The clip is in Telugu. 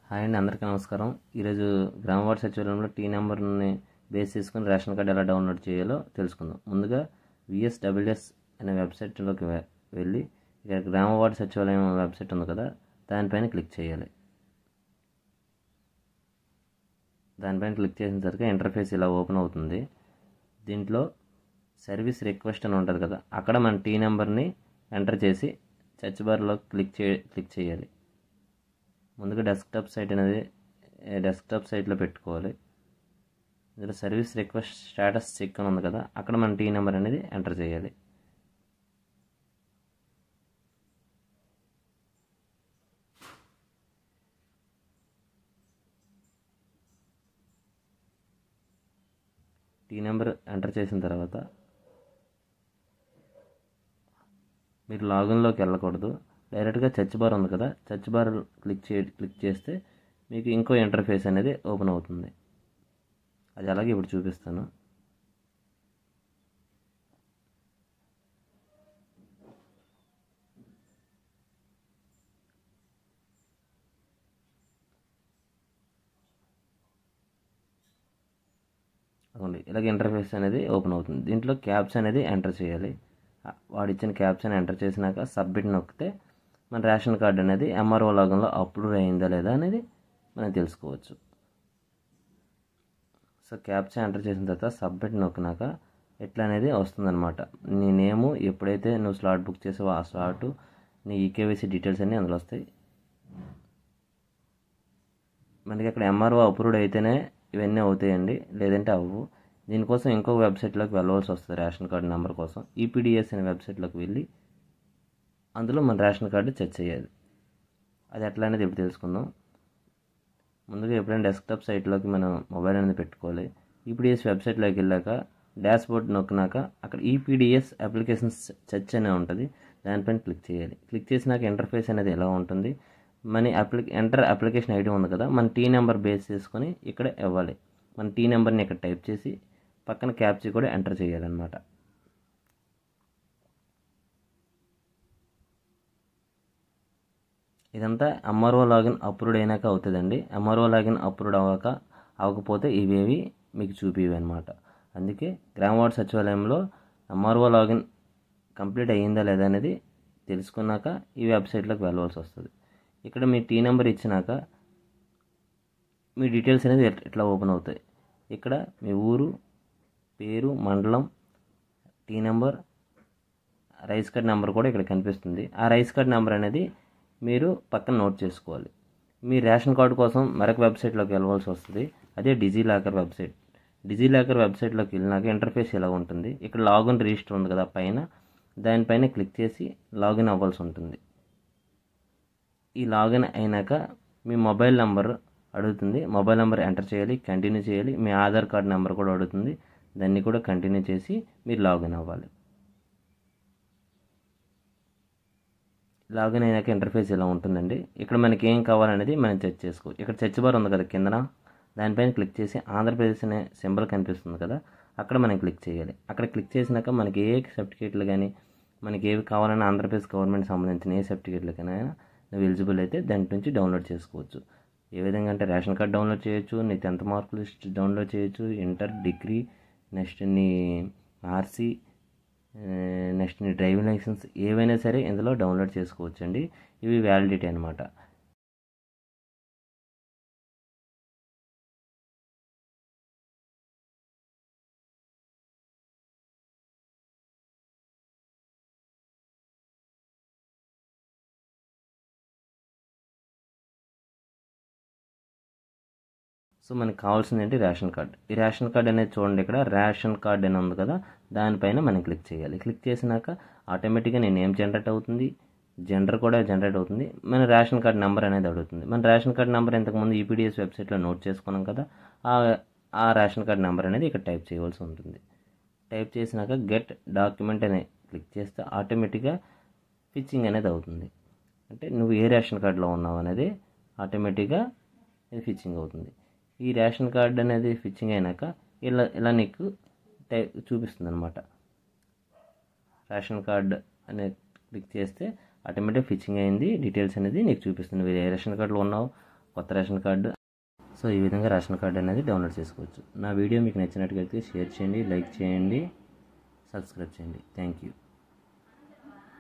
హాయ్ అండి, అందరికీ నమస్కారం. ఈరోజు గ్రామ వార్డు సచివాలయంలో టీ నెంబర్ని బేస్ చేసుకుని రేషన్ కార్డు ఎలా డౌన్లోడ్ చేయాలో తెలుసుకుందాం. ముందుగా VSWS అనే వెబ్సైట్లోకి వెళ్ళి ఇక్కడ గ్రామ వార్డు సచివాలయం వెబ్సైట్ ఉంది కదా, దానిపైన క్లిక్ చేయాలి. దానిపైన క్లిక్ చేసిన తర్వాత ఇంటర్ఫేస్ ఇలా ఓపెన్ అవుతుంది. దీంట్లో సర్వీస్ రిక్వెస్ట్ అని ఉంటుంది కదా, అక్కడ మన టీ నెంబర్ని ఎంటర్ చేసి సెర్చ్ బార్లో క్లిక్ చేయాలి. ముందుగా డెస్క్టాప్ సైట్లో పెట్టుకోవాలి. ఇందులో సర్వీస్ రిక్వెస్ట్ స్టేటస్ చెక్ అని ఉంది కదా, అక్కడ మన టీ నెంబర్ అనేది ఎంటర్ చేయాలి. టీ నెంబర్ ఎంటర్ చేసిన తర్వాత మీరు లాగిన్లోకి వెళ్ళకూడదు, డైరెక్ట్గా సెర్చ్ బార్ ఉంది కదా, సెర్చ్ బార్ క్లిక్ చేస్తే మీకు ఇంకో ఇంటర్ఫేస్ అనేది ఓపెన్ అవుతుంది. అది అలాగే ఇప్పుడు చూపిస్తాను. అదిగోండి, ఇలాగే ఇంటర్ఫేస్ అనేది ఓపెన్ అవుతుంది. దీంట్లో క్యాప్స్ అనేది ఎంటర్ చేయాలి. వాడు ఇచ్చిన క్యాప్స్ అని ఎంటర్ చేసినాక సబ్మిట్ నొక్కితే మన రేషన్ కార్డు అనేది MRO లాగిన్లో అప్లోడ్ అయిందా లేదా అనేది మనం తెలుసుకోవచ్చు. సో క్యాప్చా ఎంటర్ చేసిన తర్వాత సబ్మిట్ నొక్కినాక ఎట్లా అనేది వస్తుందన్నమాట. నీ నేము, ఎప్పుడైతే నువ్వు స్లాట్ బుక్ చేసావో ఆ స్లాటు, నీ EKYC డీటెయిల్స్ అన్నీ అందులో వస్తాయి. మనకి అక్కడ MRO అప్రూవ్డ్ అయితేనే ఇవన్నీ అవుతాయండి, లేదంటే అవ్వు. దీనికోసం ఇంకో వెబ్సైట్లోకి వెళ్ళవలసి వస్తుంది. రేషన్ కార్డు నెంబర్ కోసం EPDS అనే వెబ్సైట్లోకి వెళ్ళి అందులో మన రేషన్ కార్డు చెక్ చేయాలి. అది ఎట్లా అనేది ఇప్పుడు తెలుసుకుందాం. ముందుగా ఎప్పుడైనా డెస్క్టాప్ సైట్లోకి మనం మొబైల్ అనేది పెట్టుకోవాలి. EPDS వెబ్సైట్లోకి వెళ్ళాక డాష్ బోర్డ్ నొక్కినాక అక్కడ EPDS అప్లికేషన్స్ సెర్చ్ అనే ఉంటుంది, దానిపైన క్లిక్ చేయాలి. క్లిక్ చేసినాక ఇంటర్ఫేస్ అనేది ఎలా ఉంటుంది, మన ఎంటర్ అప్లికేషన్ ID ఉంది కదా, మన టీ నెంబర్ బేస్ చేసుకొని ఇక్కడ ఇవ్వాలి. మన టీ నెంబర్ని ఇక్కడ టైప్ చేసి పక్కన క్యాప్చీ కూడా ఎంటర్ చేయాలన్నమాట. ఇదంతా MRO లాగిన్ అప్రూవ్డ్ అయినాక అవుతుందండి. MRO లాగిన్ అప్రూవ్డ్ అవ్వకపోతే ఇవేవి మీకు చూపివి అనమాట. అందుకే గ్రామ వార్డు సచివాలయంలో MRO లాగిన్ కంప్లీట్ అయ్యిందా లేదా అనేది తెలుసుకున్నాక ఈ వెబ్సైట్లోకి వెళ్ళవలసి వస్తుంది. ఇక్కడ మీ టీ నెంబర్ ఇచ్చినాక మీ డీటెయిల్స్ అనేది ఇట్లా ఓపెన్ అవుతాయి. ఇక్కడ మీ ఊరు, పేరు, మండలం, tea number, rice card number కూడా ఇక్కడ కనిపిస్తుంది. ఆ రైస్ కార్డ్ నెంబర్ అనేది మీరు పక్కన నోట్ చేసుకోవాలి. మీ రేషన్ కార్డు కోసం మరొక వెబ్సైట్లోకి వెళ్ళవలసి వస్తుంది. అదే డిజిలాకర్ వెబ్సైట్. డిజిలాకర్ వెబ్సైట్లోకి వెళ్ళినాక ఇంటర్ఫేస్ ఎలా ఉంటుంది, ఇక్కడ లాగిన్ రిజిస్టర్ ఉంది కదా పైన, దానిపైన క్లిక్ చేసి లాగిన్ అవ్వాల్సి ఉంటుంది. ఈ లాగిన్ అయినాక మీ మొబైల్ నెంబర్ అడుగుతుంది, మొబైల్ నెంబర్ ఎంటర్ చేయాలి, కంటిన్యూ చేయాలి. మీ ఆధార్ కార్డ్ నెంబర్ కూడా అడుగుతుంది, దాన్ని కూడా కంటిన్యూ చేసి మీరు లాగిన్ అవ్వాలి. లాగిన్ అయినాక ఇంటర్ఫేస్ ఇలా ఉంటుందండి. ఇక్కడ మనకి ఏం కావాలనేది మనం సెర్చ్ చేసుకోవచ్చు. ఇక్కడ సెర్చ్ బార్ ఉంది కదా కిందన, దానిపైన క్లిక్ చేసి ఆంధ్రప్రదేశ్ అనే సింబల్ కనిపిస్తుంది కదా, అక్కడ మనం క్లిక్ చేయాలి. అక్కడ క్లిక్ చేసినాక మనకి ఏ సర్టిఫికేట్లు కానీ మనకి ఏవి కావాలన్నా ఆంధ్రప్రదేశ్ గవర్నమెంట్ సంబంధించిన ఏ సర్టిఫికేట్లకైనా నువ్వు ఎలిజిబుల్ అయితే దాంట్ నుంచి డౌన్లోడ్ చేసుకోవచ్చు. ఏ విధంగా అంటే రేషన్ కార్డ్ డౌన్లోడ్ చేయొచ్చు, నీ 10th మార్క్ లిస్ట్ డౌన్లోడ్ చేయొచ్చు, ఇంటర్, డిగ్రీ, నెక్స్ట్ నీ RC, నెక్స్ట్ నీ డ్రైవింగ్ లైసెన్స్, ఏవైనా సరే ఇందులో డౌన్లోడ్ చేసుకోవచ్చు అండి. ఇవి వ్యాలిడిటీ అనమాట. సో మనకు కావాల్సింది ఏంటి, రేషన్ కార్డ్. ఈ రేషన్ కార్డ్ అనేది చూడండి, ఇక్కడ రేషన్ కార్డ్ అని ఉంది కదా, దానిపైన మనం క్లిక్ చేయాలి. క్లిక్ చేసినాక ఆటోమేటిక్గా నీ నేమ్ జనరేట్ అవుతుంది, జెండర్ కూడా జనరేట్ అవుతుంది, మన రేషన్ కార్డ్ నెంబర్ అనేది అడుగుతుంది. మన రేషన్ కార్డ్ నెంబర్ ఇంతకుముందు EPDS వెబ్సైట్లో నోట్ చేసుకున్నాం కదా, ఆ రేషన్ కార్డ్ నెంబర్ అనేది ఇక్కడ టైప్ చేయవలసి ఉంటుంది. టైప్ చేసినాక గెట్ డాక్యుమెంట్ అని క్లిక్ చేస్తే ఆటోమేటిక్గా ఫిచ్చింగ్ అనేది అవుతుంది. అంటే నువ్వు ఏ రేషన్ కార్డులో ఉన్నావు అనేది ఆటోమేటిక్గా ఇది ఫిచ్చింగ్ అవుతుంది. ఈ రేషన్ కార్డ్ అనేది ఫిచ్చింగ్ అయినాక ఇలా నీకు చూపిస్తుంది అనమాట. రేషన్ కార్డ్ అనేది క్లిక్ చేస్తే ఆటోమేటిక్ ఫిచ్చింగ్ అయింది, డీటెయిల్స్ అనేది నీకు చూపిస్తుంది. ఏ రేషన్ కార్డులో ఉన్నావు, కొత్త రేషన్ కార్డు. సో ఈ విధంగా రేషన్ కార్డు అనేది డౌన్లోడ్ చేసుకోవచ్చు. నా వీడియో మీకు నచ్చినట్లయితే షేర్ చేయండి, లైక్ చేయండి, సబ్స్క్రైబ్ చేయండి. Thank you.